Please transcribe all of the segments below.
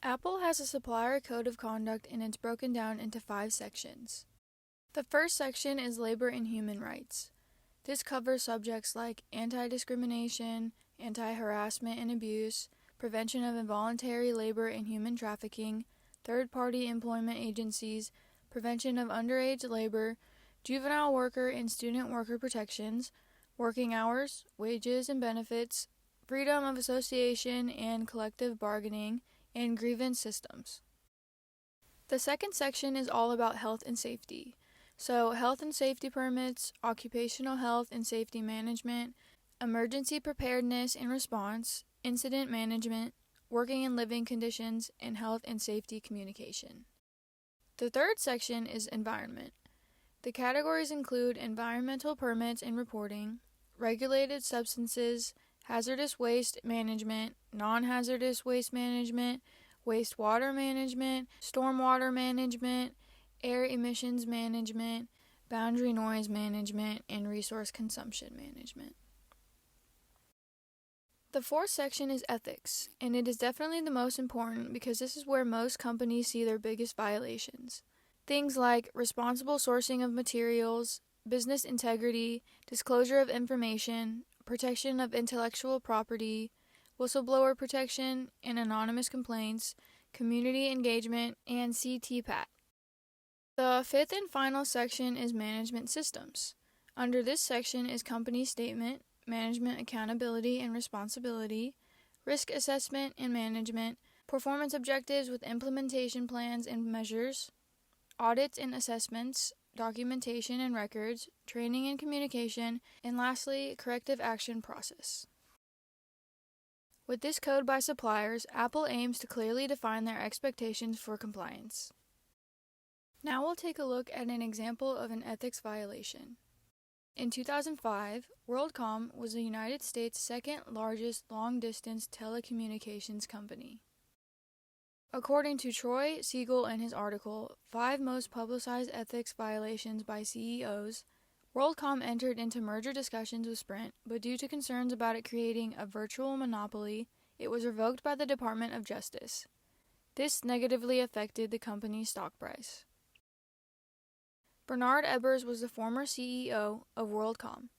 Apple has a supplier code of conduct and it's broken down into 5 sections. The first section is labor and human rights. This covers subjects like anti-discrimination, anti-harassment and abuse, prevention of involuntary labor and human trafficking, third-party employment agencies, prevention of underage labor, juvenile worker and student worker protections, working hours, wages and benefits, freedom of association and collective bargaining, and grievance systems. The second section is all about health and safety. So, health and safety permits, occupational health and safety management, emergency preparedness and response, incident management, working and living conditions, and health and safety communication. The third section is environment. The categories include environmental permits and reporting, regulated substances, hazardous waste management, non-hazardous waste management, wastewater management, stormwater management, air emissions management, boundary noise management, and resource consumption management. The fourth section is ethics, and it is definitely the most important because this is where most companies see their biggest violations. Things like responsible sourcing of materials, business integrity, disclosure of information, protection of intellectual property, whistleblower protection and anonymous complaints, community engagement, and CTPAT. The fifth and final section is management systems. Under this section is company statement, management accountability and responsibility, risk assessment and management, performance objectives with implementation plans and measures, audits and assessments, documentation and records, training and communication, and lastly, corrective action process. With this code by suppliers, Apple aims to clearly define their expectations for compliance. Now we'll take a look at an example of an ethics violation. In 2005, WorldCom was the United States' second largest long-distance telecommunications company. According to Troy Segal in his article, 5 Most Publicized Ethics Violations by CEOs, WorldCom entered into merger discussions with Sprint, but due to concerns about it creating a virtual monopoly, it was revoked by the Department of Justice. This negatively affected the company's stock price. Bernard Ebbers was the former CEO of WorldCom.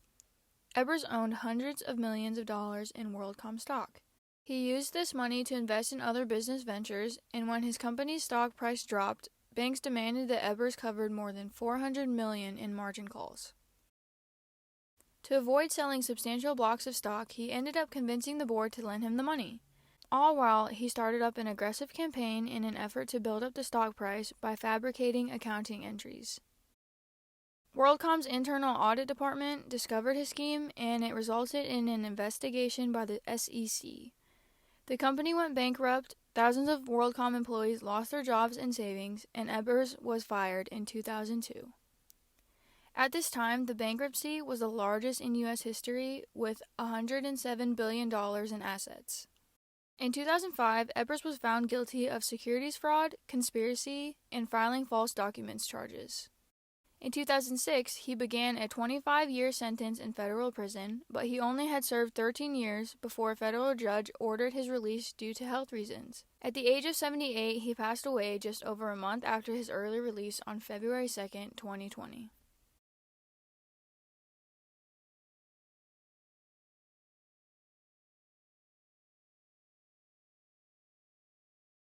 Ebbers owned hundreds of millions of dollars in WorldCom stock. He used this money to invest in other business ventures, and when his company's stock price dropped, banks demanded that Ebbers covered more than $400 million in margin calls. To avoid selling substantial blocks of stock, he ended up convincing the board to lend him the money. All while he started up an aggressive campaign in an effort to build up the stock price by fabricating accounting entries. WorldCom's internal audit department discovered his scheme, and it resulted in an investigation by the SEC. The company went bankrupt, thousands of WorldCom employees lost their jobs and savings, and Ebbers was fired in 2002. At this time, the bankruptcy was the largest in U.S. history, with $107 billion in assets. In 2005, Ebbers was found guilty of securities fraud, conspiracy, and filing false documents charges. In 2006, he began a 25-year sentence in federal prison, but he only had served 13 years before a federal judge ordered his release due to health reasons. At the age of 78, he passed away just over a month after his early release on February 2, 2020.